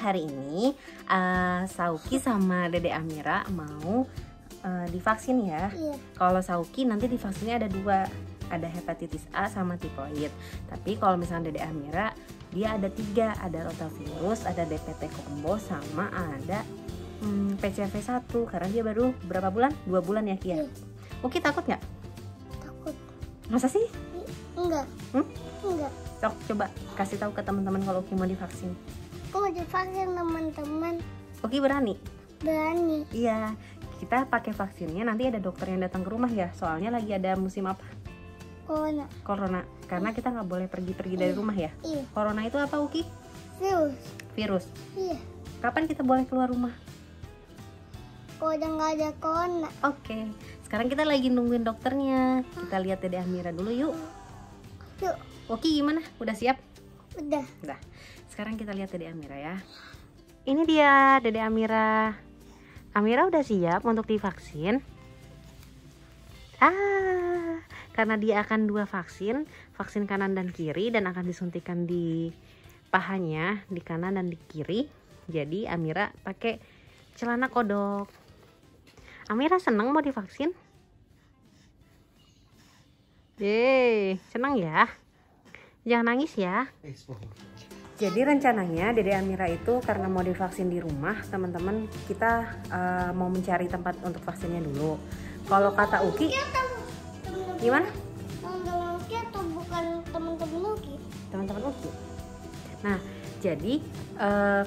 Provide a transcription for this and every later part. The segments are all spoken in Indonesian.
hari ini Sauki sama Dede Amira mau divaksin ya. Iya. Kalau Sauki nanti divaksinnya ada 2, ada hepatitis A sama tipoid. Tapi kalau misalnya Dede Amira dia ada 3, ada rotavirus, ada DPT combo, sama ada PCV 1 karena dia baru berapa bulan? 2 bulan ya Kia? Iya. Uki takut nggak? Takut. Masa sih? Enggak. Enggak. Sok coba kasih tahu ke teman-teman kalau Uki mau divaksin. Aku mau divaksin teman-teman. Uki berani? Berani. Iya, kita pakai vaksinnya nanti ada dokter yang datang ke rumah ya. Soalnya lagi ada musim apa? Corona. Karena kita nggak boleh pergi-pergi dari rumah ya. Iya. Corona itu apa Uki? Virus. Iya. Kapan kita boleh keluar rumah? Kalau udah nggak ada corona. Oke. Sekarang kita lagi nungguin dokternya. Kita lihat Dede Amira dulu yuk. Yuk. Uki gimana? Udah siap? Udah. Udah. Sekarang kita lihat Dede Amira ya. Ini dia Dede Amira. Amira udah siap untuk divaksin. Karena dia akan 2 vaksin, vaksin kanan dan kiri, dan akan disuntikan di pahanya, di kanan dan di kiri. Jadi Amira pakai celana kodok. Amira seneng mau divaksin? Seneng ya? Jangan nangis ya. Jadi rencananya Dede Amira itu karena mau divaksin di rumah, teman-teman kita mau mencari tempat untuk vaksinnya dulu. Kalau kata Uki, gimana? Teman-teman Uki atau bukan teman-teman Uki? Teman-teman Uki. Nah, jadi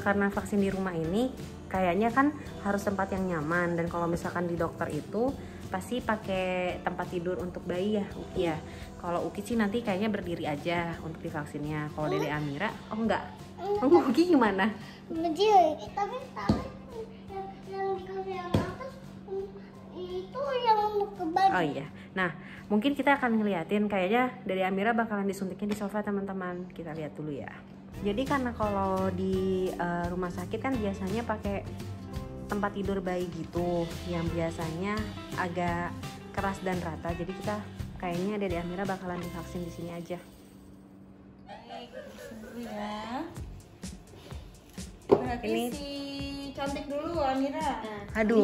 karena vaksin di rumah ini kayaknya kan harus tempat yang nyaman, dan kalau misalkan di dokter itu pasti pakai tempat tidur untuk bayi ya Uki ya. Kalau Uki sih nanti kayaknya berdiri aja untuk divaksinnya. Kalau Dede Amira, oh enggak. Uki gimana? Berdiri. Tapi yang dikasih yang atas itu yang untuk ke bayi. Oh iya. Nah, mungkin kita akan ngeliatin kayaknya Dede Amira bakalan disuntiknya di sofa teman-teman. Kita lihat dulu ya. Jadi karena kalau di rumah sakit kan biasanya pakai tempat tidur bayi gitu, yang biasanya agak keras dan rata. Jadi kita kayaknya Dede Amira bakalan divaksin di sini aja. Baik, dulu ya. Berarti Ini si cantik dulu Amira. aduh.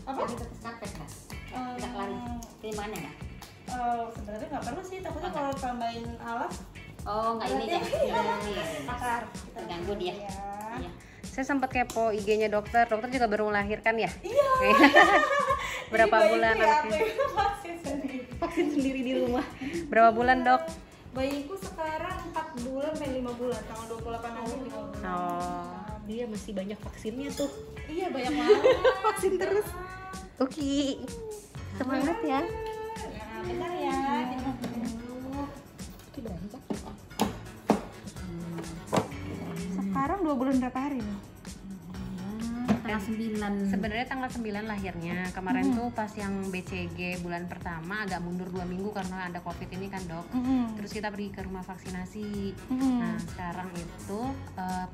Apa? Tidak lari. Terima nggak? Sebenarnya nggak perlu sih, takutnya kalau tambahin alas Oh, nggak ini ya? akar. Terganggu dia. Ya. Iya. Saya sempat kepo IG-nya dokter. Dokter juga baru melahirkan ya? Iya. Berapa Ini bulan bayiku ya, anaknya? vaksin sendiri. Vaksin sendiri di rumah. Berapa bulan, Dok? Bayiku sekarang 4 bulan dan 5 bulan, tanggal 28 nanti 5 bulan. Oh, dia masih banyak vaksinnya tuh. Iya, banyak banget. Vaksin terus. Uki, semangat ya. Nah, bentar ya. Sekarang 2 bulan berapa hari nih? Tanggal 9. Sebenarnya tanggal 9 lahirnya. Kemarin tuh pas yang BCG bulan pertama agak mundur 2 minggu karena ada Covid ini kan, Dok. Terus kita pergi ke rumah vaksinasi. Nah, sekarang itu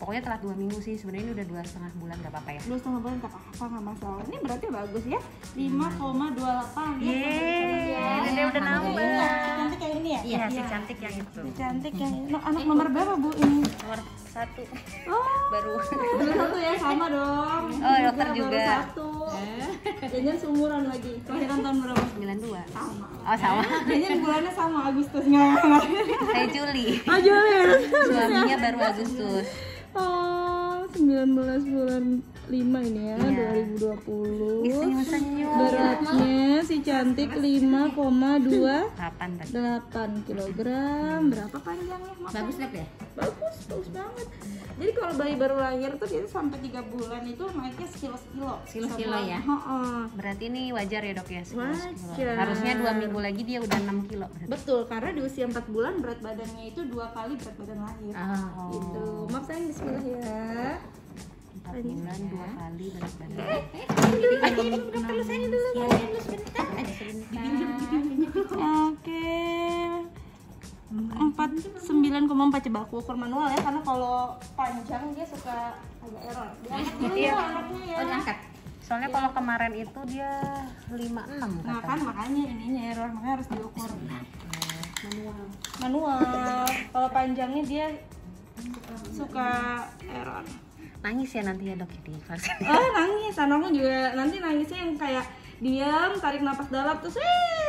pokoknya telat 2 minggu sih. Sebenarnya ini udah 2,5 bulan, gak apa-apa ya. 2,5 bulan nggak apa-apa, nggak masalah. Ini berarti bagus ya, 5,28 ya. Yeay, Dede udah nambah. Cantik kayak ini ya? Iya, si cantik yang itu. Si cantik yang ini. Anak nomor berapa Bu ini? Nomor 1 Oh, baru. nomor 1 ya, sama dong. Oh, dokter juga. Baru 1. Jangan seumuran lagi. Kelahiran tahun berapa? 92. Sama. Oh, sama. Kayaknya bulannya sama, Agustus. Nggak. Saya Juli. Oh, Juli. Suaminya baru Agustus. Oh, 19 bulan 5 ini ya, Iya. 2020. Senyum-senyum. Beratnya si cantik 5,28 8 tadi. kilogram. Berapa panjangnya? Bagus deh ya? Bagus banget. Jadi kalau bayi baru lahir tuh biasanya sampai 3 bulan itu naiknya sekilo. Sekilo ya? Heeh. Berarti ini wajar ya, Dok ya? 11 kilo. Wajar. Harusnya 2 minggu lagi dia udah 6 kilo. Betul, karena di usia 4 bulan berat badannya itu 2 kali berat badan lahir. Oh. Gitu. Maaf sayang, bismillah ya. 4 bulan 2 kali berat badan. Perlu saya dulu. Oke. 49,4 coba aku ukur manual ya, karena kalau panjang dia suka agak error. Dia anaknya ya. Oh, diangkat. Soalnya kalau kemarin itu dia 56 Nah kata. kan makanya ininya error, makanya harus diukur manual. Kalau panjangnya dia suka error. nangis ya nanti ya dok ini vaksin. Oh nangis, anaknya juga nanti nangisnya yang kayak diam, tarik napas dalam terus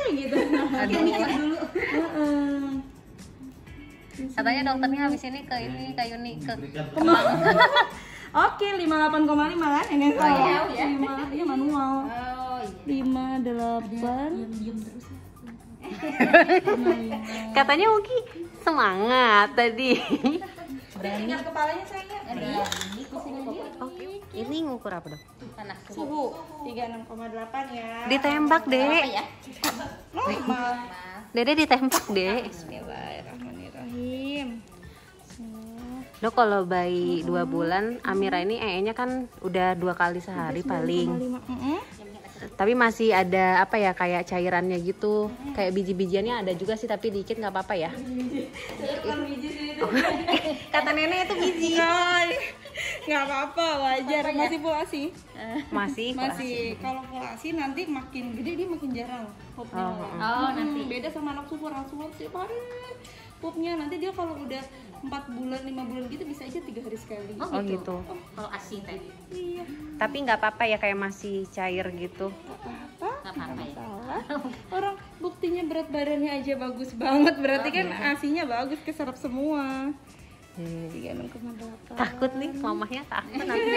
gitu. Dulu. Katanya dokternya habis ini ke ini ke Yuni ke Oke, 58,5 kan? Yang salah. iya, Oh, iya. 5, iya manual. Oh iya. 58. Diam terus. katanya Uki semangat tadi. Ingat kepalanya sayangnya. Berani kesini dia. Oke, ini ngukur apa dok? Panas Suhu 36,8 ya. Ditembak Apa dek. ya? Normal. Dede ditembak dek. Bismillahirrahmanirrahim. Dok kalau bayi 2 bulan Amira ini nya kan udah 2 kali sehari paling. 5. Tapi masih ada apa ya kayak cairannya gitu. Kayak biji-bijiannya ada juga sih tapi dikit nggak apa-apa ya. Bukan biji sih itu. Kata nenek itu biji. Nggak apa-apa, wajar. Masih pulasi. Masih. Kalau pulasi nanti makin gede dia makin jarang pupnya. Oh, nanti. Beda sama anak susu, orang susu tiap hari pupnya. Nanti dia kalau udah 4 bulan, 5 bulan gitu bisa aja 3 hari sekali. Oh gitu. Kalau ASI teh. Iya. Tapi nggak apa-apa ya kayak masih cair gitu. Nggak apa-apa. Nggak apa-apa ya. Salah. Orang buktinya berat badannya aja bagus banget. Berarti kan asinya bagus, keserap semua. 36,8. Takut nih mamahnya takut nanti.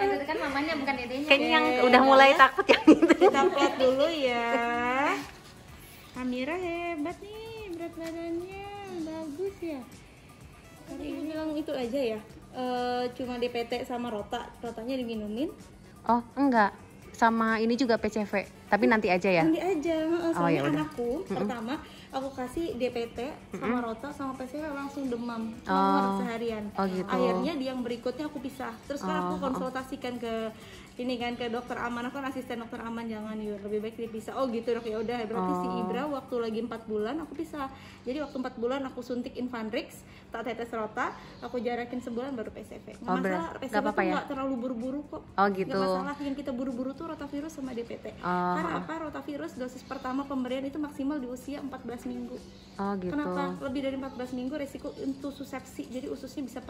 Itu kan mamanya bukan dedenya. Kayaknya yang udah mulai takut yang itu. Kita plot dulu ya. Amira hebat nih, berat badannya bagus ya. Tadi ibu bilang itu aja ya. Cuma DPT sama rotanya diminumin. Oh enggak, sama ini juga PCV. Tapi nanti aja ya. Nanti aja. Soalnya yaudah. anakku pertama aku kasih DPT sama rota sama PCV langsung demam. Oh. Cuma seharian. Oh, gitu. Akhirnya di yang berikutnya aku pisah. Terus kan aku konsultasikan ke ini kan ke dokter Aman, aku kan asisten dokter Aman, jangan yuk lebih baik dipisah. Oh gitu dok, ya udah berarti si Ibra waktu lagi 4 bulan aku pisah. Jadi waktu 4 bulan aku suntik Infanrix, tak tetes rota, aku jarakin sebulan baru PCV. Nggak masalah, PCV nggak apa-apa tuh ya? nggak terlalu buru-buru kok. Oh gitu. Nggak masalah, yang kita buru-buru tuh rotavirus sama DPT. Karena apa? Rotavirus dosis pertama pemberian itu maksimal di usia 14 minggu. Oh gitu. Kenapa? Lebih dari 14 minggu resiko untuk susepsi, jadi ususnya bisa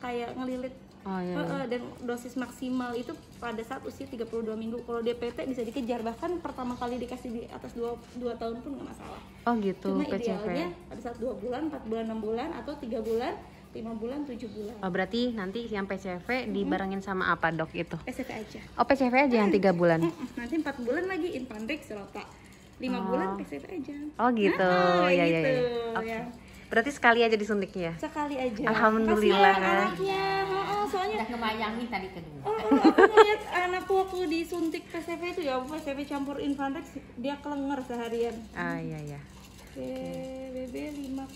kayak ngelilit. Oh iya. Dan dosis maksimal itu pada saat usia 32 minggu. Kalau DPT bisa dikejar, bahkan pertama kali dikasih di atas 2 tahun pun nggak masalah. Oh gitu. Cuma PCV. idealnya pada saat 2 bulan, 4 bulan, 6 bulan, atau 3 bulan, 5 bulan, 7 bulan. Oh berarti nanti yang PCV dibarengin sama apa dok itu? PCV aja. Oh PCV aja yang 3 bulan. Nanti 4 bulan lagi Infanrix rota. 5 bulan PCV aja. Oh gitu. Ya ya ya. Oke. Ya. Berarti sekali aja disuntiknya ya? Sekali aja. Alhamdulillah. Kasihan anaknya. Soalnya Udah ngebayangin tadi kedua. aku ngeliat anakku waktu disuntik PCV itu ya, PCV campur Infanrix, dia kelenger seharian. Ah iya ya. Oke, BB 5,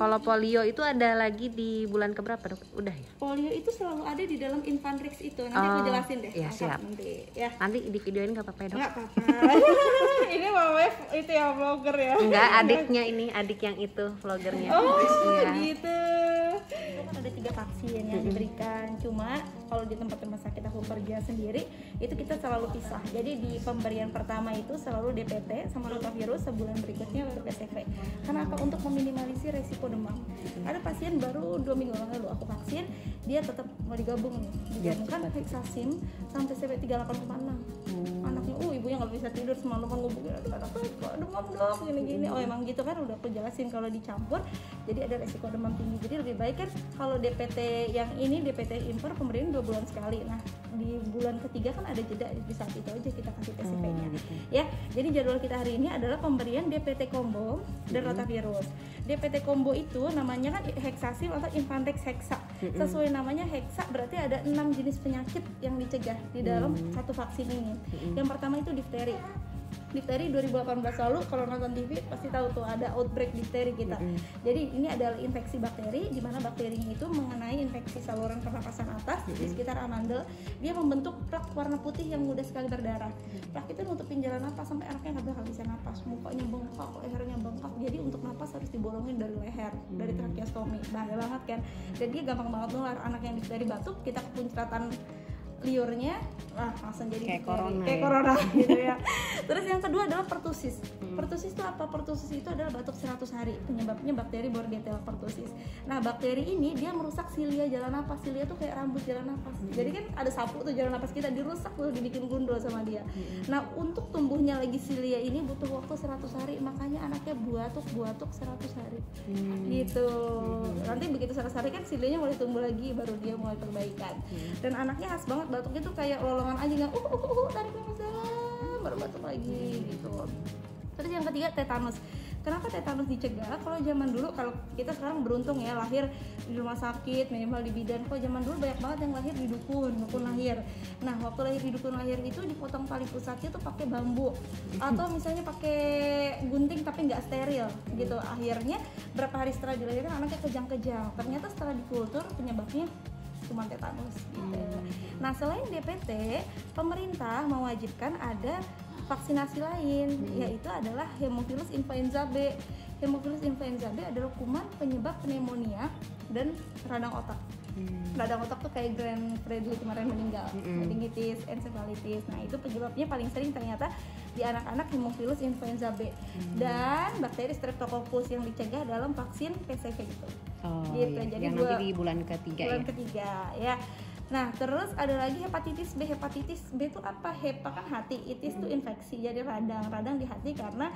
Kalau polio itu ada lagi di bulan keberapa dok? Udah ya? polio itu selalu ada di dalam Infanrix itu. Nanti aku jelasin deh. Iya, Angkat siap. Nanti ya. Nanti di videoin nggak apa-apa ya dok? Enggak apa-apa. Ini mama itu ya vlogger ya. Enggak, adiknya ini, adik yang itu vlogernya. Oh, Iya. gitu. Itu kan ada 3 vaksin yang diberikan. Cuma kalau di tempat rumah sakit aku kerja sendiri, itu kita selalu pisah. Jadi di pemberian pertama itu selalu DPT sama rotavirus, sebulan berikutnya baru PCV. Kenapa? Untuk meminimalisir resiko demam. Ada pasien baru 2 minggu lalu aku vaksin, dia tetap mau digabung nih. Digabungkan hexasim sama PCV 38,6. Anaknya, ibunya nggak bisa tidur semalaman ngubungin, aduh anaknya kok demam dok, gini-gini. Oh emang gitu kan, udah aku jelasin kalau dicampur, jadi ada resiko demam tinggi. Jadi lebih baik kan kalau DPT yang ini, DPT impor pemberian 2 bulan sekali. Nah di bulan ketiga kan ada jeda, di saat itu aja kita kasih PCV-nya. Ya, jadi jadwal kita hari ini adalah pemberian DPT combo dan rotavirus. DPT combo itu namanya kan hexasim atau Infanrix hexa. Sesuai namanya hexa berarti ada 6 jenis penyakit yang dicegah di dalam satu vaksin ini. Yang pertama itu difteri. Difteri 2018 lalu kalau nonton TV pasti tahu tuh ada outbreak difteri kita. Jadi ini adalah infeksi bakteri di mana bakterinya itu mengenai infeksi saluran pernapasan atas di sekitar amandel. Dia membentuk plak warna putih yang mudah sekali berdarah. Plak itu nutupin jalan napas sampai anaknya nggak bakal bisa napas, mukanya bengkak, lehernya bengkak. Jadi untuk napas harus dibolongin dari leher, dari tracheostomy. Bahaya banget kan. Dan dia gampang banget nular. Anak yang difteri batuk, kita kepuncratan liurnya langsung jadi kayak corona gitu ya. Terus yang kedua adalah pertusis. Pertusis itu apa? Pertusis itu adalah batuk 100 hari. Penyebabnya bakteri Bordetella pertussis. Nah, bakteri ini dia merusak silia jalan napas. Silia tuh kayak rambut jalan napas. Jadi kan ada sapu tuh jalan napas kita dirusak tuh, dibikin gundul sama dia. Nah, untuk tumbuhnya lagi silia ini butuh waktu 100 hari. Makanya anaknya buatuk 100 hari. Gitu. Nanti begitu 100 hari kan silianya mulai tumbuh lagi, baru dia mulai perbaikan. Dan anaknya khas banget batuknya tuh kayak lolongan aja, nggak tarik nafas dalam baru batuk lagi gitu. Terus yang ketiga tetanus. Kenapa tetanus dicegah? Kalau zaman dulu, kalau kita sekarang beruntung ya lahir di rumah sakit, minimal di bidan. Kalau zaman dulu banyak banget yang lahir di dukun lahir. Nah, waktu lahir di dukun lahir itu dipotong tali pusatnya tuh pakai bambu atau misalnya pakai gunting tapi nggak steril gitu. Akhirnya berapa hari setelah dilahirkan anaknya kejang-kejang. Ternyata setelah dikultur penyebabnya cuma tetanus gitu. Nah, selain DPT, pemerintah mewajibkan ada vaksinasi lain, yaitu adalah Haemophilus influenza B. Haemophilus influenza B adalah kuman penyebab pneumonia dan radang otak. Radang otak tuh kayak Glenn Fredly kemarin meninggal, meningitis, encephalitis. Nah, itu penyebabnya paling sering ternyata di anak-anak Haemophilus influenza B. Dan bakteri Streptococcus yang dicegah dalam vaksin PCV gitu. Gitu. Iya. Jadi yang nanti di bulan ketiga bulan ketiga ya. Nah, terus ada lagi hepatitis B. Hepatitis B itu apa? Hepa kan hati, itis itu infeksi, jadi radang di hati karena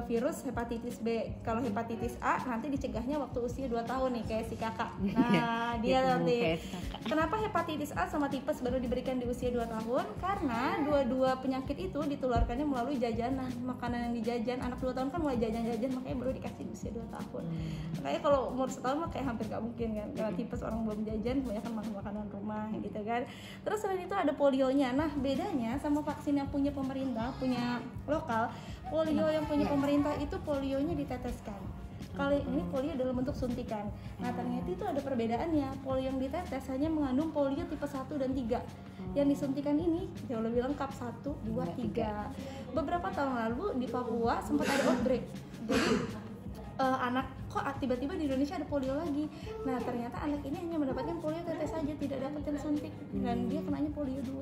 virus hepatitis B. Kalau hepatitis A nanti dicegahnya waktu usia 2 tahun nih kayak si kakak. Nah, dia nanti. Kenapa hepatitis A sama tipes baru diberikan di usia 2 tahun? Karena dua-dua penyakit itu ditularkannya melalui jajanan, makanan yang dijajan. Anak 2 tahun kan mulai jajan-jajan, makanya baru dikasih di usia 2 tahun. Makanya kalau umur 1 tahun mah kayak hampir gak mungkin kan. Karena tipes orang belum jajan, kebanyakan makan makanan rumah gitu kan. Terus selain itu ada polionya. Nah, bedanya sama vaksin yang punya pemerintah, punya lokal, polio yang punya pemerintah itu polionya diteteskan. Kalau ini polio dalam bentuk suntikan. Nah, ternyata itu ada perbedaannya. Polio yang ditetes hanya mengandung polio tipe 1 dan 3. Yang disuntikan ini jauh lebih lengkap 1, 2, 3. Beberapa tahun lalu di Papua sempat ada outbreak. Jadi anak kok tiba-tiba di Indonesia ada polio lagi. Nah, ternyata anak ini hanya mendapatkan polio tetes saja, tidak dapat yang suntik, dan dia kenanya polio 2.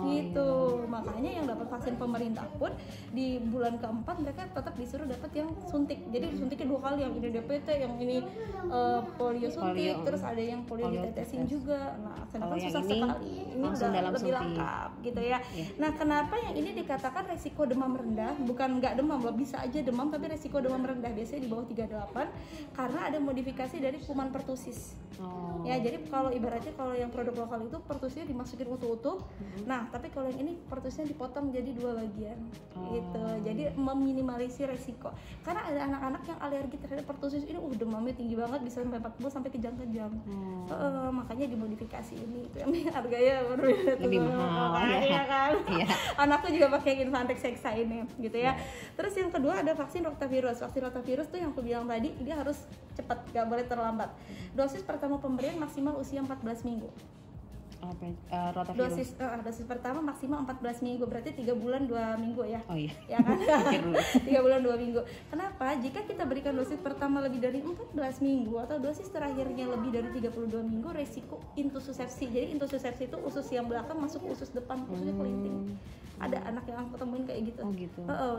Gitu. Makanya yang dapat vaksin pemerintah pun di bulan keempat mereka tetap disuruh dapat yang suntik. Jadi suntiknya 2 kali, yang ini DPT, yang ini polio suntik, terus ada yang polio ditetesin juga. Nah, sedangkan susah sekali. Ini udah lebih lengkap gitu ya. Nah, kenapa yang ini dikatakan resiko demam rendah? Bukan nggak demam loh, bisa aja demam tapi resiko demam rendah biasanya di bawah 38 karena ada modifikasi dari kuman pertusis. Ya, jadi kalau ibaratnya kalau yang produk lokal itu pertusisnya dimasukin utuh-utuh. Nah, tapi kalau yang ini pertusisnya dipotong jadi 2 bagian. Gitu. Jadi meminimalisir resiko. Karena ada anak-anak yang alergi terhadap pertusis ini demamnya tinggi banget, bisa sampai 40 sampai kejang-kejang. Makanya dimodifikasi ini itu yang harganya lebih mahal ya kan. Anakku juga pakai Infantex Hexa ini gitu ya. Terus yang kedua ada vaksin rotavirus. Vaksin rotavirus tuh yang aku bilang tadi, dia harus cepat, gak boleh terlambat. Dosis pertama pemberian maksimal usia 14 minggu. Rotavirus. Dosis pertama maksimal 14 minggu, berarti 3 bulan 2 minggu ya. Oh iya. Ya kan? 3 bulan 2 minggu. Kenapa? Jika kita berikan dosis pertama lebih dari 14 minggu atau dosis terakhirnya lebih dari 32 minggu, resiko intussusepsi. Jadi intussusepsi itu usus yang belakang masuk ke usus depan, ususnya kelinting. Ada anak yang aku temuin kayak gitu.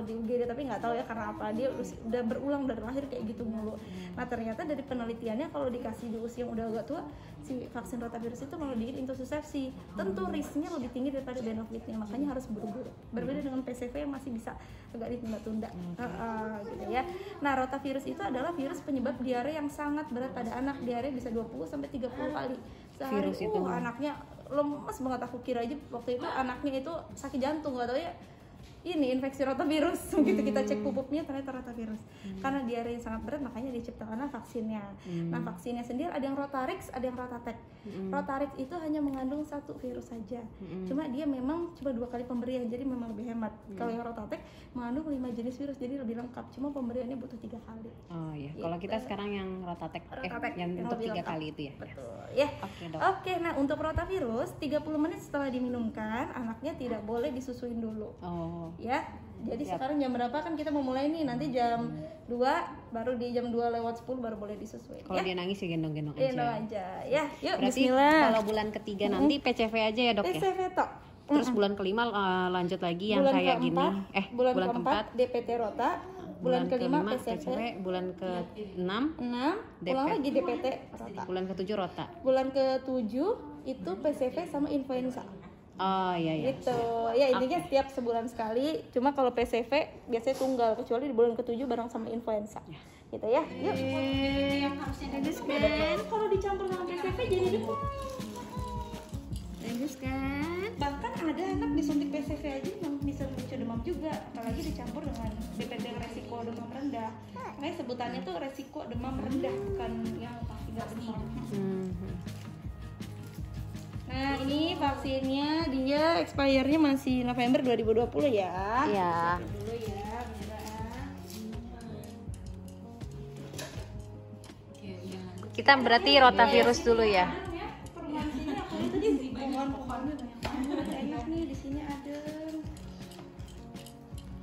Di UGD, tapi nggak tahu ya karena apa, dia udah berulang dari lahir kayak gitu mulu. Nah, ternyata dari penelitiannya kalau dikasih di usia yang udah agak tua, si vaksin rotavirus itu malah bikin intussusepsi. Tentu risknya lebih tinggi daripada benefitnya, makanya harus buru-buru. Berbeda dengan PCV yang masih bisa agak ditunda-tunda. Gitu ya. Nah, rotavirus itu adalah virus penyebab diare yang sangat berat pada anak. Diare bisa 20 sampai 30 kali sehari. Virus itu anaknya lemes banget, aku kira aja waktu itu anaknya itu sakit jantung, gak tau ya ini infeksi rotavirus. Begitu kita cek pupuknya ternyata rotavirus. Karena diare yang sangat berat makanya diciptakanlah vaksinnya. Nah, vaksinnya sendiri ada yang Rotarix, ada yang Rotatek. Rotarix itu hanya mengandung 1 virus saja. Cuma dia memang cuma 2 kali pemberian, jadi memang lebih hemat. Kalau yang Rotatek mengandung 5 jenis virus, jadi lebih lengkap. Cuma pemberiannya butuh 3 kali. Oh iya. Gitu. Kalau kita sekarang yang Rotatek yang untuk 3 kali itu ya. Betul. Ya. Oke, nah untuk rotavirus 30 menit setelah diminumkan, anaknya tidak boleh disusuin dulu. Ya, jadi sekarang jam berapa kan kita mau mulai nih, nanti jam 2, baru di jam 2:10 baru boleh disusuin. Kalau dia nangis ya gendong-gendong aja. Gendong aja, ya. Yuk, berarti bismillah. Kalau bulan ketiga nanti PCV aja ya dok ya? PCV tok. Terus bulan kelima lanjut lagi yang kayak gini. Bulan keempat DPT Rota. Bulan kelima PCV. Bulan ke-6 ulang lagi DPT Rota. Bulan ke-7 Rota. Bulan ke-7 itu PCV sama influenza. Oh iya. Gitu. Ya intinya setiap sebulan sekali. Cuma kalau PCV biasanya tunggal, kecuali di bulan ke-7 bareng sama influenza. Gitu ya. Yuk. Yang harusnya bagus kan? Kalau dicampur sama PCV jadi demam. Bagus kan? Bahkan ada anak disuntik PCV aja yang bisa memicu demam juga, apalagi dicampur dengan DPT resiko demam rendah. Makanya sebutannya tuh resiko demam rendah, bukan yang pasti nggak demam. Nah ini vaksinnya dia expire-nya masih November 2020 ya. Iya. Dulu ya, Mira. Kita berarti rotavirus dulu ya. Perumahan sini aku lihat tadi pohon-pohonnya banyak banget, enak nih di sini ada.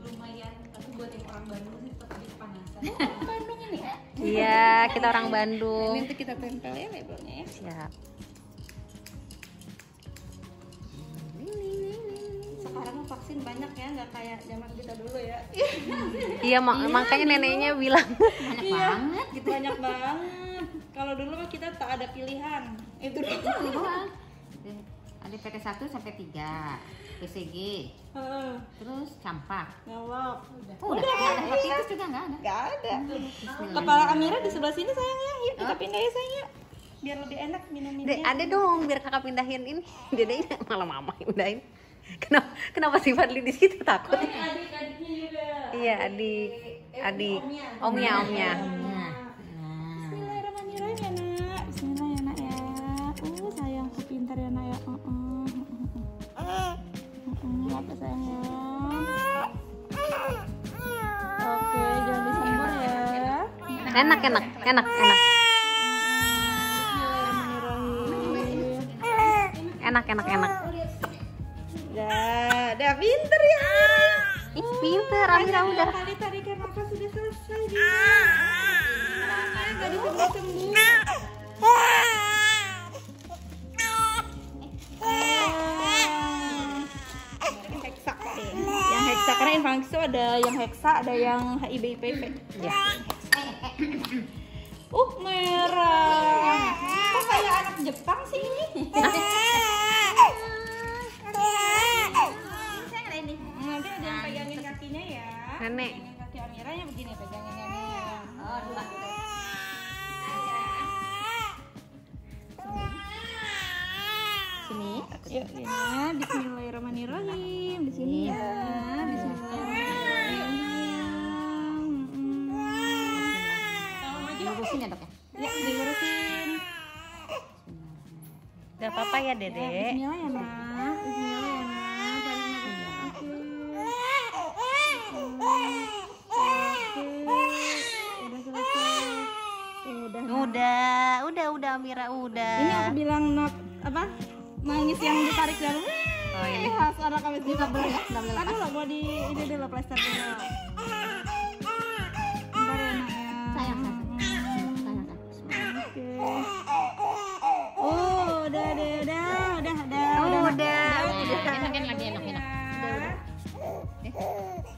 Lumayan, tapi buat yang orang Bandung sih tetap aja kepanasan. Orang Bandung ini ya. Iya, kita orang Bandung. Nanti kita tempel ya labelnya ya. Siap. Sekarang vaksin banyak ya, nggak kayak zaman kita dulu ya. Iya, makanya neneknya bilang Banyak banget gitu. Banyak banget. Kalau dulu mah kita tak ada pilihan. Itu doang. Ada PT 1 sampai 3, PCG, terus campak. Ngawap. Udah ada hepatitis juga nggak ada. Nggak ada. Kepala Amira di sebelah sini sayangnya. Yuk kita pindah ya sayang yuk. Biar lebih enak minumnya. Dek, ada dong biar kakak pindahin ini. Dedeknya malah mama yang pindahin. Kenapa si Fadli di situ takut? Adik-adiknya juga. Iya, adik. Omnya. Bismillahirrahmanirrahim ya nak. Bismillah ya nak ya. Sayangku pintar ya nak ya. Apa sayang ya? Oke, jangan disembur ya. Enak. Bismillahirrahmanirrahim. Enak. Dah pinter ya. Ih, pinter Amira udah. Kali tarikan nafas sudah selesai dia. Enggak disembur-sembur. Heksa deh. Yang heksa karena infeksi ada yang heksa, ada yang HIV IPV. Ya. Merah. Kok kayak anak Jepang sih ini? Nanti ada yang pegangin kakinya ya. Nenek. Pegangin kaki Amira ya begini peganginnya nih. Oh, dua. Sini. Yuk, ya. Bismillahirrahmanirrahim. Di sini ya. Bismillahirrahmanirrahim. Lurusin ya dok ya? Ya, dilurusin. Gak apa-apa ya, Dede. Bismillah ya, nak. Bismillah ya, nak. Tarik nafasnya. Oke. Udah selesai. Udah Amira udah. Ini aku bilang nangis yang ditarik dulu. Oh, ini. Suara kami juga boleh ya. Aduh lah, mau di ini dulu plester dulu. Bentar ya, nak ya. Sayang. Oke. Udah. Enak lagi.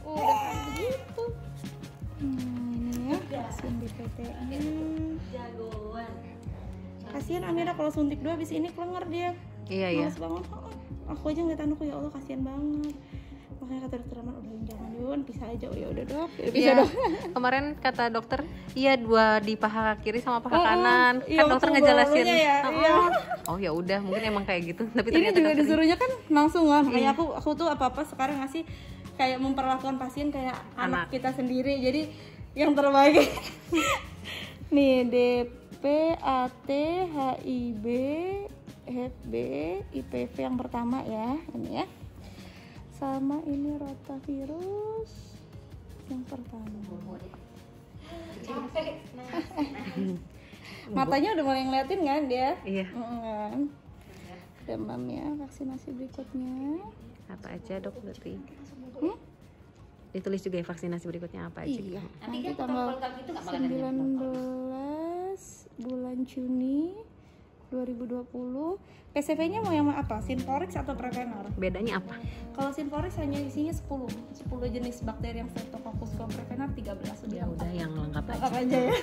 Udah kan begitu. Ini ya, vaksin DPT-nya. Kasihan Amira kalau suntik 2 habis ini kelenger dia. Iya. Males banget. Aku aja ngeliat anakku, ya Allah kasihan banget. Makanya kata dokter Aman, udah jangan Yun, pisah aja. Oh ya udah dok, bisa dok. Kemarin kata dokter, iya 2 di paha kiri sama paha kanan. Iya, Kan dokter betul, ngejelasin. barunya ya, iya. Oh ya udah, mungkin emang kayak gitu. Tapi Ini ternyata juga dokter disuruhnya kan langsung kan. Makanya aku tuh apa-apa sekarang ngasih kayak memperlakukan pasien kayak anak kita sendiri. Jadi yang terbaik. Nih DP, AT, HIV, Hep B, IPV yang pertama ya, ini ya. Sama ini rotavirus yang pertama. Matanya udah mulai ngeliatin kan dia? Iya. Kan? Demam ya, vaksinasi berikutnya. Apa aja dok berarti? Ditulis juga ya vaksinasi berikutnya apa aja? Iya. Nanti Nanti kan tanggal protokol gitu nggak bakal ada 19 bulan Juni 2020. PCV-nya mau yang apa? Synflorix atau Prevener? Bedanya apa? Kalau Synflorix hanya isinya 10 jenis bakteri yang Streptococcus. Kalau Prevener 13. Ya udah yang lengkap aja. Lengkap aja ya.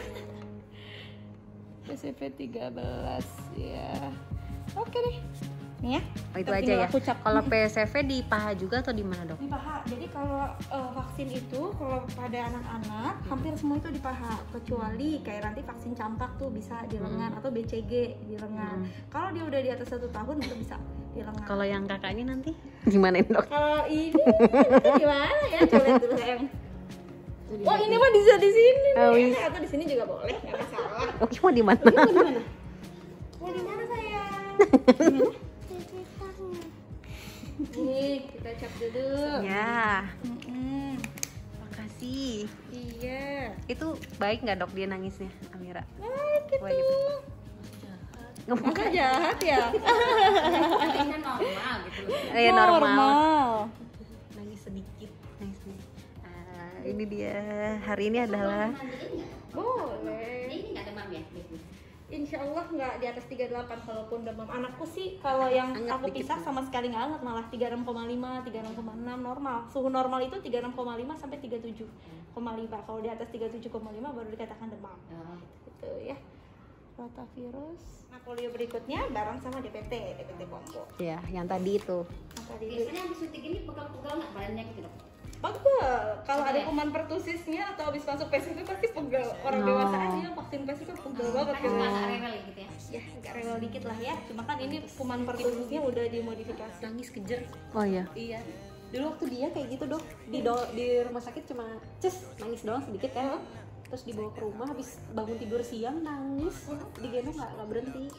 PCV 13 ya. Oke deh. Nih ya. Oh, itu Ntar aja tinggal ya. aku cap. Kalau PCV di paha juga atau di mana, Dok? Di paha. Jadi kalau vaksin itu kalau pada anak-anak hampir semua itu di paha, kecuali kayak nanti vaksin campak tuh bisa di lengan atau BCG di lengan. Kalau dia udah di atas 1 tahun itu bisa di lengan. Kalau yang kakaknya nanti gimana, Dok? Kalau ini gimana ya? Coba lihat dulu sayang. Oh ini mah bisa di sini nih. Atau di sini juga boleh, nggak masalah. Oke, mau di mana? Mau di mana sayang? Cuci tangan. Nih kita cap dulu. Ya, Mm-mm. makasih. Iya. Itu baik nggak, Dok, dia nangisnya, Amira? Baik gitu. Wajib. Nggak Masa jahat ya? Kan normal gitu loh. Ya normal. Normal. Nangis sedikit. Ini dia. Hari ini adalah Boleh. Ini nggak demam ya? Insya Allah nggak di atas 38 kalaupun demam. Anakku sih kalau yang Anget aku dikit pisah sama sekali nggak anget, malah 36,5, 36,6 normal. Suhu normal itu 36,5 sampai 37,5. Kalau di atas 37,5 baru dikatakan demam. Gitu ya. Rotavirus. Nah polio berikutnya bareng sama DPT Pompo. ya yang tadi itu. Nah, tadi Biasanya habis suntik ini pegal-pegal nggak badannya gitu dok? pegel. Kalau ada Ya? kuman pertusisnya atau habis masuk PCV pasti pegel. Orang No. dewasa aja vaksin PCV pegel banget Kan gitu. agak rewel gitu ya? Ya agak rewel dikit lah ya. Cuma kan ini kuman pertusisnya udah dimodifikasi. Nangis kejer. Oh iya. Iya. Dulu waktu dia kayak gitu, Dok. Di rumah sakit cuma nangis doang sedikit kan. Terus dibawa ke rumah, habis bangun tidur siang nangis, digendong nggak berhenti.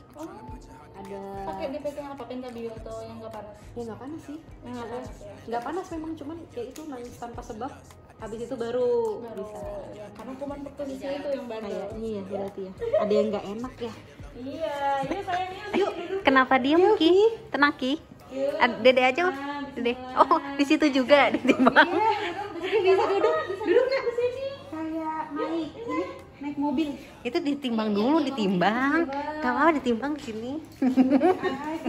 Ada Pakai DPT yang apa? Pentabio atau yang nggak panas? ya nggak panas sih, Yang nggak panas ya. nggak panas memang, cuman ya itu nangis tanpa sebab. Habis itu baru bisa. Ya, karena kuman pertusisnya itu yang bandel. Kayaknya ya berarti ya. Ada yang nggak enak ya. Iya, iya sayangnya. Yuk, kenapa diem, Ki? Tenang, Ki. Dede aja. Dede. Oh, di situ juga ditimbang. Bisa duduk nggak di sini? Kayak naik mobil. Itu ditimbang dulu, ditimbang. Gak apa ditimbang di sini.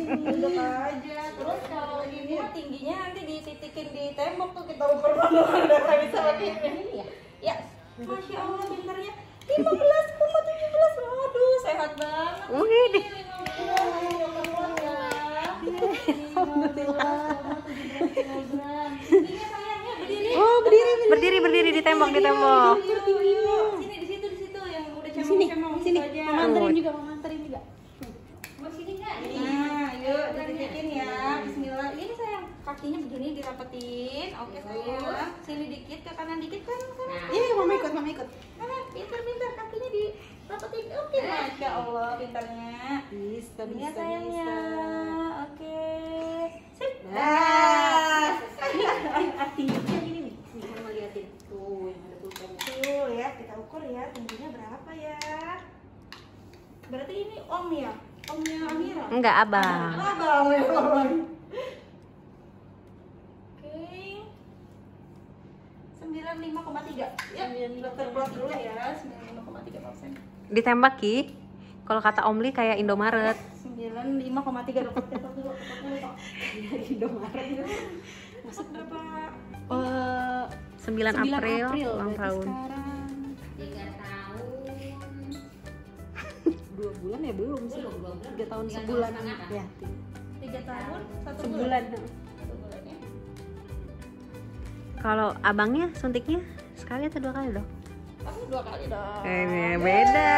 Duduk aja. Terus kalau ini mah tingginya nanti dititikin di tembok tuh kita ukur panuan darah bisa begini. Ya, masya Allah pintarnya 15,17. Waduh, sehat banget. Wih, deh. Oh, Berdiri di tembok, di tembok. Sini di situ yang udah cemong-cemong sini. aja. Mama anterin juga. Mau sini nggak? Nah, yuk dititikin ya. Bismillah. Ini sayang, kakinya begini dirapetin. Oke sayang. Sini dikit ke kanan dikit kan. Iya, mama ikut. Kanan, pintar kakinya dirapetin. Oke, masya Allah pintarnya. Bisa, Ini bisa, sayangnya. bisa. Oke. Sip. Nah. Artinya Ini nih, mama liatin. Tuh, yang ada tulisannya. tuh ya, kita ukur ya tingginya berapa ya. Berarti ini om ya? Omnya Amira? Enggak, Abang. Abang ya. Oke. 95,3. Ya, dokter plot dulu ya. 95,3%. Ditembak, Ki. Kalau kata Omli kayak Indomaret. 95,3 dokter plot dulu. Indomaret. Masuk berapa? 9 April, ulang berarti tahun. sekarang 3 tahun. 2 bulan ya belum sih. 3 tahun 3 sebulan. tahun setengah. Ya, 3 tahun, 1 sebulan. bulan. 1 bulan ya. Kalau abangnya suntiknya sekali atau 2 kali, Dok? Pasti 2 kali dong. Beda.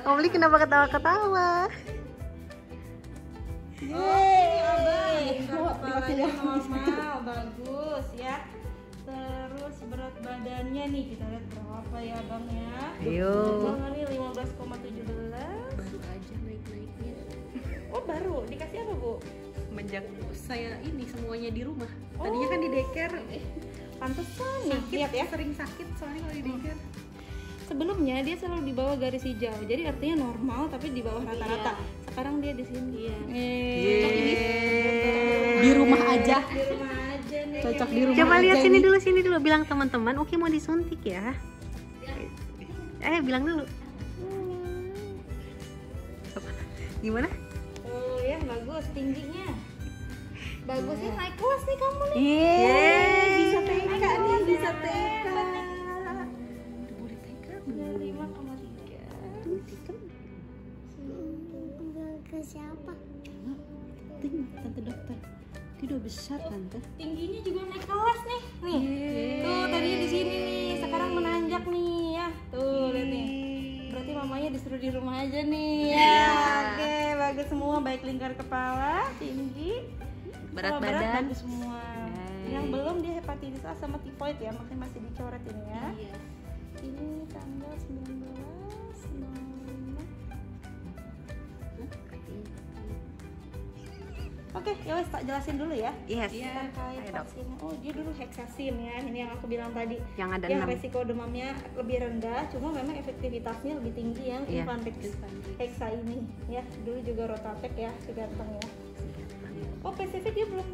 Omli kenapa ketawa-ketawa? Kepalanya normal, bagus ya. Terus berat badannya nih kita lihat berapa ya abang ya. Ayo. Abang ini 15,17. Baru aja naik-naiknya. Oh baru, dikasih apa bu? Semenjak saya ini semuanya di rumah. Tadinya kan di daycare. Pantesan nih, lihat ya. Sering sakit soalnya kalau di daycare. Sebelumnya dia selalu di bawah garis hijau, jadi artinya normal tapi di bawah rata-rata. Sekarang dia di sini. Iya. Di rumah aja. Di rumah aja nih. Cocok di rumah. Coba lihat aja sini ini. dulu bilang teman-teman, Uki mau disuntik ya. Bilang dulu. Gimana? Oh ya, bagus tingginya. Bagusnya naik kelas nih kamu nih. Bisa TK nih, bisa TK. Udah 5,3. Ke siapa? Tante dokter. Dia udah besar tante. Tingginya juga naik kelas nih. Nih. Tuh tadinya di sini nih, sekarang menanjak nih ya. Tuh lihat nih. Berarti mamanya disuruh di rumah aja nih. Ya, oke, bagus semua baik lingkar kepala, tinggi, Berat kalau badan. bagus semua. Yang belum dia hepatitis A sama tifoid ya, makanya masih dicoret ini ya. Iya. Ini tanggal 19 Oke, ya wes tak jelasin dulu ya. Yes. Terkait Ayo, Dok. vaksinnya. Oh, dia dulu hexasin ya. Ini yang aku bilang tadi. Yang ada yang 6. resiko demamnya lebih rendah, cuma memang efektivitasnya lebih tinggi yang Iya. Infanrix hexa ini ya. Dulu juga Rotatek ya, si ganteng ya. Oh, PCV dia belum.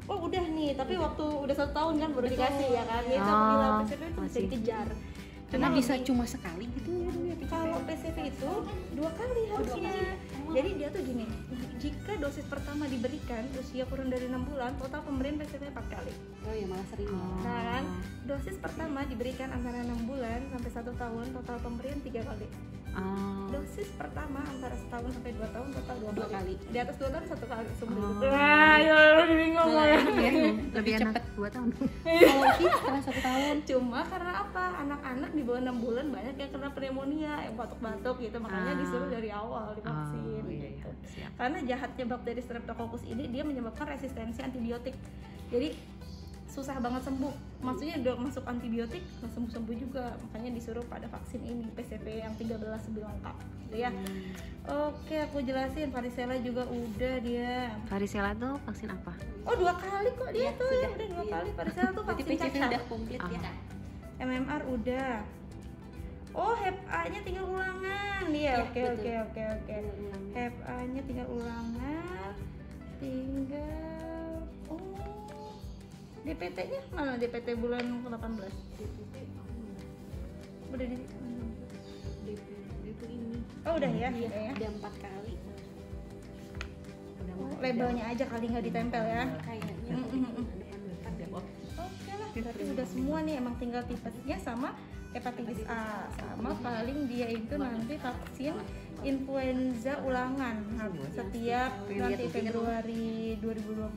Oh, udah nih, tapi waktu udah 1 tahun kan baru dikasih ya kan. Ya itu aku Oh, bilang PCV itu bisa masih. dikejar. Karena Cuma bisa lebih- cuma sekali gitu ya dulu ya. kalau PCV itu 2 kali harusnya. Jadi dia tuh gini, jika dosis pertama diberikan usia kurang dari 6 bulan, total pemberian PCV 4 kali. Oh ya malah sering ya. Nah kan, dosis pertama diberikan antara 6 bulan sampai 1 tahun, total pemberian 3 kali. Oh. Dosis pertama antara 1 tahun sampai 2 tahun, total 2 Dua kali. Di atas 2 tahun 1 kali seumur Oh. hidup. Wah, ya lu bingung Malah ya. enak ya. Lebih enak 2 tahun. Oh ini setelah 1 tahun. Cuma karena apa? Anak-anak di bawah 6 bulan banyak yang kena pneumonia, yang batuk-batuk gitu, makanya disuruh dari awal divaksin Oh, iya, gitu. siap. Karena jahatnya bakteri Streptococcus ini dia menyebabkan resistensi antibiotik. Jadi susah banget sembuh. Maksudnya udah masuk antibiotik nggak sembuh-sembuh juga. Makanya disuruh pada vaksin ini PCV yang 13 lebih lengkap gitu ya. Oke, aku jelasin varicella juga udah dia. Varicella tuh vaksin apa? Oh, 2 kali kok dia Iya, tuh. sudah. Udah 2 Iya. kali varicella tuh Berarti vaksin PCV cacar. udah komplit ya. MMR udah. Oh, Hep A-nya tinggal ulangan. Iya, Ya, oke betul. oke oke oke. Hep A-nya tinggal ulangan. Tinggal DPT-nya mana? DPT bulan ke-18. Udah di Itu ini. Oh, udah ya. Iya, Udah ya. ada 4 kali. Oh, labelnya aja kali nggak ditempel ya. Kayaknya. Depan deh, oke lah, berarti udah semua nih, emang tinggal tipesnya sama hepatitis A, sama paling dia itu nanti vaksin influenza ulangan setiap nanti Februari 2020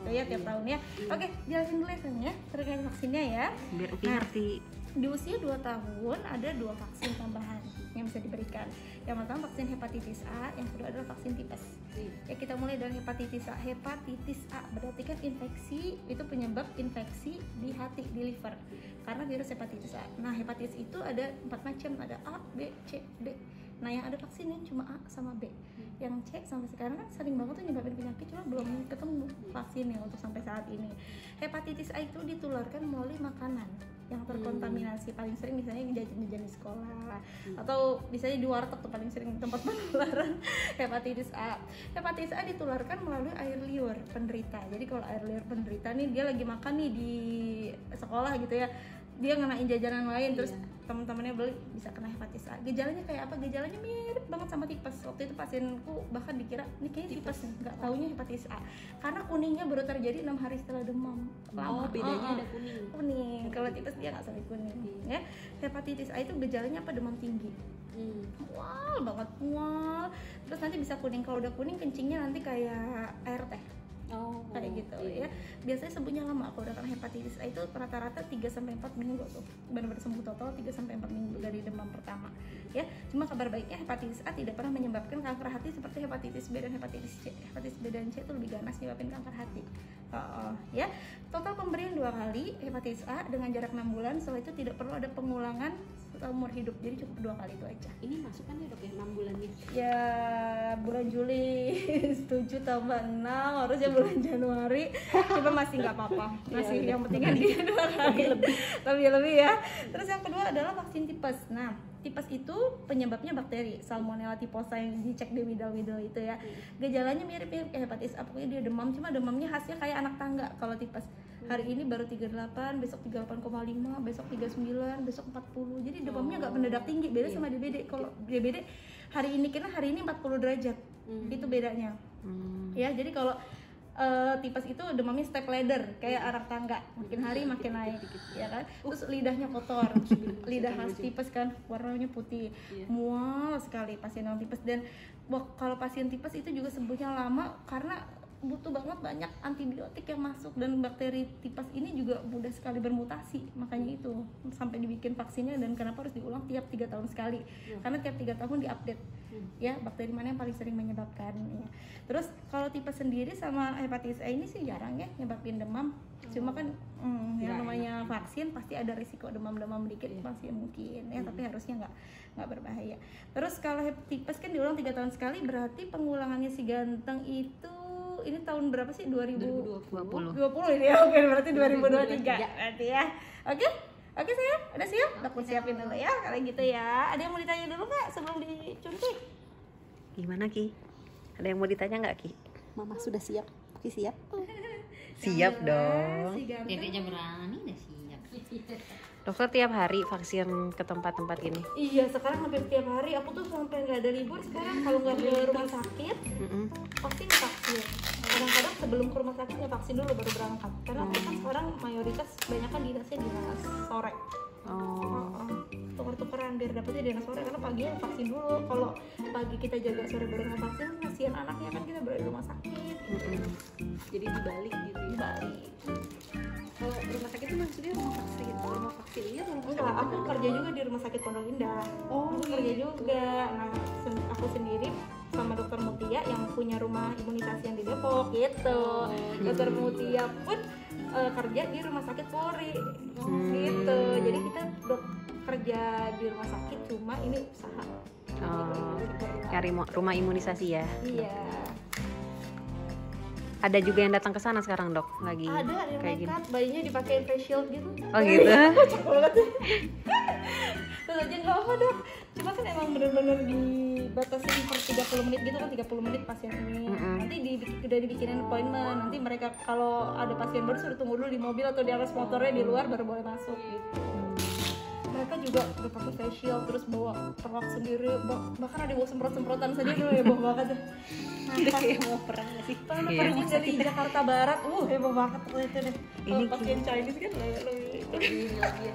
ya tiap tahun ya. Oke, jelasin dulu ya San, ya terkait vaksinnya ya. Biar Uki Nah, ngerti. di usia 2 tahun ada 2 vaksin tambahan yang bisa diberikan. Yang pertama vaksin hepatitis A, yang kedua adalah vaksin tipes. Ya, kita mulai dari hepatitis A. Hepatitis A berarti kan infeksi, itu penyebab infeksi di hati, di liver, karena virus hepatitis A. Nah, hepatitis itu ada 4 macam, ada A, B, C, D. Nah, yang ada vaksinnya cuma A sama B. Yang C sampai sekarang kan sering banget tuh nyebabin penyakit, cuma belum ketemu vaksinnya untuk sampai saat ini. Hepatitis A itu ditularkan melalui makanan yang terkontaminasi, paling sering misalnya jajan di sekolah atau misalnya di warteg tuh paling sering tempat penularan hepatitis A. Hepatitis A ditularkan melalui air liur penderita. Jadi kalau air liur penderita nih, dia lagi makan nih di sekolah gitu ya, dia ngenain jajanan lain, terus teman-temannya beli, bisa kena hepatitis A. Gejalanya kayak apa? Gejalanya mirip banget sama tipes. Waktu itu pasienku bahkan dikira ini kayaknya tipes nih, nggak taunya hepatitis A, karena kuningnya baru terjadi 6 hari setelah demam. Oh, bedanya ada kuning. Kuning. Kalau tipes dia nggak sampai kuning ya. Hepatitis A itu gejalanya apa? Demam tinggi, mual banget, mual, terus nanti bisa kuning. Kalau udah kuning, kencingnya nanti kayak air teh, kayak gitu ya. Biasanya sembuhnya lama. Kalau udah kena hepatitis A itu rata-rata 3-4 minggu tuh benar-benar sembuh total, 3-4 minggu dari demam pertama ya. Cuma kabar baiknya hepatitis A tidak pernah menyebabkan kanker hati seperti hepatitis B dan hepatitis C. Hepatitis B dan C itu lebih ganas nyebabin kanker hati. Ya, total pemberian 2 kali hepatitis A dengan jarak 6 bulan. Setelah itu tidak perlu ada pengulangan seumur hidup, jadi cukup 2 kali itu aja. Ini masuk kan ya dok ya 6 bulannya? Ya, bulan Juli 7 tambah 6 harusnya bulan Januari, cuma masih nggak apa-apa, masih yang penting kan dia 2 kali lebih ya. Terus yang kedua adalah vaksin tipes. Nah, tipes itu penyebabnya bakteri Salmonella typhosa yang dicek di widal-widal itu ya. Gejalanya mirip-mirip kayak hepatitis A, pokoknya dia demam, cuma demamnya khasnya kayak anak tangga kalau tipes. hari ini baru 38, besok 38,5, besok 39, besok 40. Jadi demamnya nggak mendadak tinggi, beda sama DBD. Kalau DBD hari ini 40 derajat, itu bedanya. Ya, jadi kalau tipes itu demamnya step ladder, kayak anak tangga, makin hari makin naik, ya kan. Terus lidahnya kotor, lidah khas tipes kan, warnanya putih, mual sekali pasien yang tipes. Dan kalau pasien tipes itu juga sembuhnya lama karena butuh banyak antibiotik yang masuk, dan bakteri tipes ini juga mudah sekali bermutasi, makanya itu sampai dibikin vaksinnya. Dan kenapa harus diulang tiap 3 tahun sekali, karena tiap 3 tahun diupdate ya bakteri mana yang paling sering menyebabkan ya. Terus kalau tipes sendiri sama hepatitis A ini sih jarang ya nyebabin demam, cuma kan yang namanya vaksin pasti ada risiko demam-demam dikit masih mungkin ya, tapi harusnya nggak berbahaya. Terus kalau tipes kan diulang 3 tahun sekali, berarti pengulangannya si Ganteng itu ini tahun berapa sih? 2020 ini ya. Oke, berarti 2023 berarti ya. Oke sayang, udah siap? Aku siapin dulu ya kalau gitu ya. Ada yang mau ditanya dulu nggak sebelum disuntik? Gimana Ki? Ada yang mau ditanya nggak Ki? Mama sudah siap. Ki siap? Siap dong. Dedeknya berani udah siap. Dokter tiap hari vaksin ke tempat-tempat ini? Iya, sekarang hampir tiap hari. Aku tuh sampai nggak ada libur sekarang. Kalau nggak ke rumah sakit, pasti vaksin. Kadang-kadang sebelum ke rumah sakit ya vaksin dulu baru berangkat. Karena aku kan sekarang mayoritas banyak kan dinasnya dinas sore. Tuker-tukeran biar dapetnya dinas sore, karena pagi vaksin dulu. Kalau pagi kita jaga, sore baru nggak vaksin, kasihan anaknya kan, kita berada di rumah sakit. Jadi dibalik gitu ya. Dibalik. Kalau rumah sakit itu maksudnya rumah vaksin iya atau rumah sakit? Enggak, aku kerja juga di rumah sakit Pondok Indah. Aku kerja juga. Nah, aku sendiri sama dokter Mutia yang punya rumah imunisasi yang di Depok gitu. Dokter Mutia pun kerja di rumah sakit Polri gitu. Jadi kita kerja di rumah sakit, cuma ini usaha. Cari rumah imunisasi ya? Iya. Ada juga yang datang ke sana sekarang dok lagi? Ada yang kayak nekat, bayinya dipakai face shield gitu. Oh gitu? Kocak banget. Terus aja nggak apa dok. Cuma kan emang bener-bener dibatasin per 30 menit gitu kan, 30 menit pasien ini. Nanti udah dibikinin appointment. Nanti mereka kalau ada pasien baru suruh tunggu dulu di mobil atau di atas motornya di luar baru boleh masuk gitu. Mereka juga udah pakai face shield, terus bawa perlak sendiri, bahkan ada bawa semprot-semprotan sendiri loh, heboh banget. Kayak mau perang sih. Pergi dari Jakarta Barat, heboh banget tuh itu deh. Kalau pasien Chinese kan lebih lagi ya.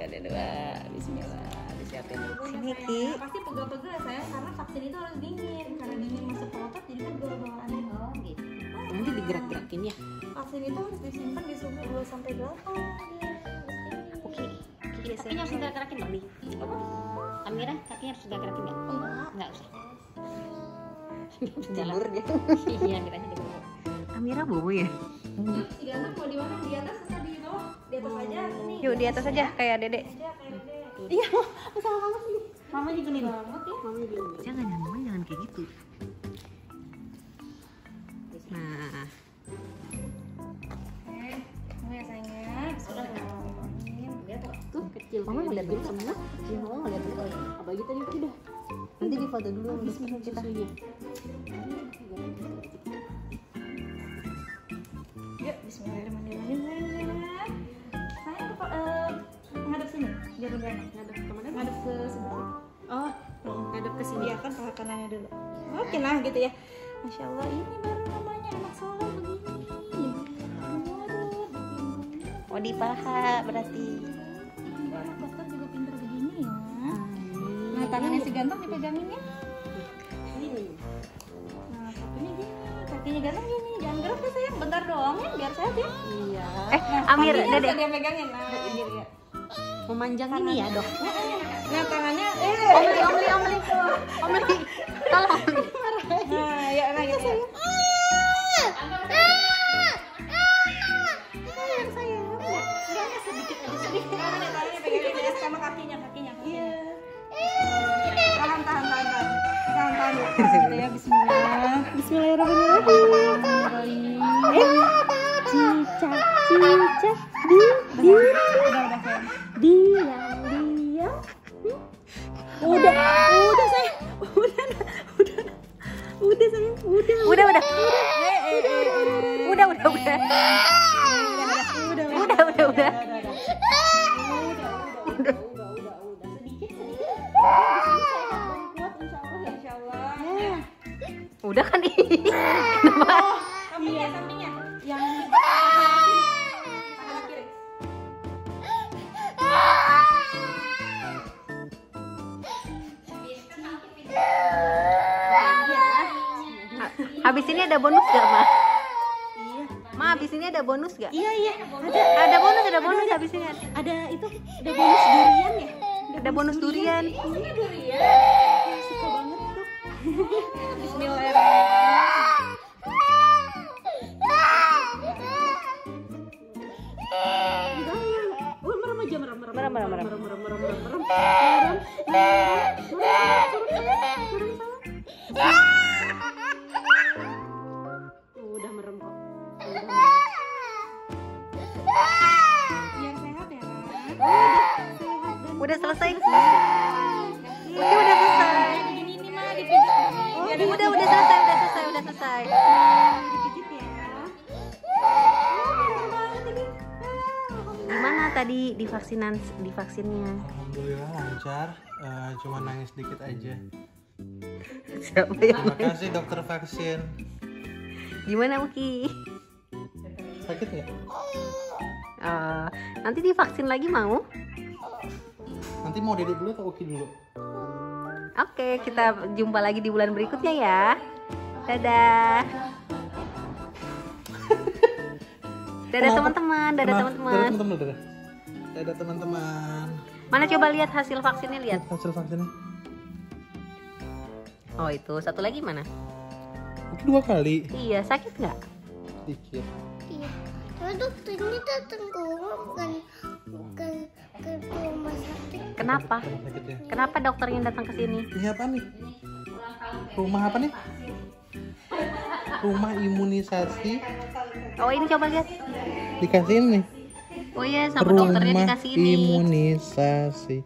Ada 2, bismillah, disiapin dulu. Sini Ki. Pasti pegel-pegel ya sayang, karena vaksin itu harus dingin. Karena dingin masuk ke otot jadi pegel bawaannya. Oh gitu. Nanti digerak-gerakin ya. Vaksin itu harus disimpan di suhu 2-8. Oke. Kakinya harus gerak-gerakin dong nih. Amira, kakinya harus gerak-gerakin nggak? Nggak usah. Jemur dia. Iya, Amiranya di bawah. Amira bobo ya? Si Ganteng mau di mana? Di atas atau di bawah? Di atas aja nih. Yuk di atas aja kayak Dede. Aja kayak Dede. Iya, sama mama sih. Mama juga nih. Banget ya. Mama bilang. Jangan kayak gitu. Nah, Mau ya sayangnya. Bismillahirrahmanirrahim. Lihat kok. Tuh kecil. Mama ngeliat dulu semua. Ya mama ngeliat dulu. Apalagi tadi udah. Nanti di foto dulu bismillah kita. Yuk, bismillahirrahmanirrahim. Sayang menghadap sini. Jangan ngadep kemana? Ngadep ke sebelah. Oh, ngadep ke sini. Iya kan paha kanannya dulu. Oke nah gitu ya. Masya Allah, ini baru namanya anak soleh begini. oh di paha berarti. Anak dokter juga pintar begini ya. Nah tangannya si Ganteng dipegangin ya. Nah kakinya gini, kakinya Ganteng gini. Jangan gerak ya sayang, bentar doang ya biar sehat ya. Iya. Amir, Kakinya Dede. dia pegangin. Nah ini dia. Memanjang ini ya dok. Nah tangannya Omli. Tolong. nah ya nah gitu ya. Sedikit tangannya pegangin ya sama kakinya. Iya. Tahan ya. Gitu ya, bismillah. Bismillahirrahmanirrahim. Cicak. Diam. Udah sayang. Udah sayang. Udah. Insya Allah. Udah kan nih? Kenapa? Sampingnya. Yang sebelah kiri. Habis ini ada bonus gak, Ma? Iya. Ma, habis ini ada bonus gak? Iya. Ada bonus habis ini. Ada itu, ada bonus durian ya? Ada bonus durian. Suka banget tuh. Merem aja, merem. Udah merem kok. Biar sehat ya. Udah selesai. Oke, udah selesai. Begini nih mah dipijit. Udah selesai. Dipijit ya. Gimana tadi divaksinnya? Alhamdulillah lancar, cuma nangis dikit aja. Siapa yang Terima kasih dokter vaksin. Gimana, Uki? Sakit nggak? Nanti divaksin lagi mau? Nanti mau Dede dulu atau Uki dulu? Oke, kita jumpa lagi di bulan berikutnya ya. Dadah. Dadah teman-teman, dadah teman-teman. Dadah teman-teman. Mana coba lihat hasil vaksinnya, lihat. Hasil vaksinnya. Oh, itu. Satu lagi mana? Uki 2 kali. Iya, sakit nggak? Dikit. Iya. Tapi dokternya datang ke rumah bukan ke rumah sakit. Kenapa? Karena sakit ya. Kenapa dokternya datang ke sini? Ini apa nih? Rumah apa nih? Rumah imunisasi. Oh, ini coba lihat. Dikasihin nih. Oh iya, sama dokternya Rumah dikasih ini. imunisasi.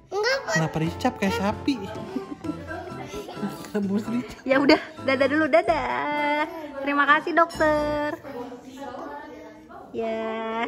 Kenapa dicap kayak sapi? Bus dicap. Ya udah, dadah dulu, dadah. Terima kasih dokter. Ya.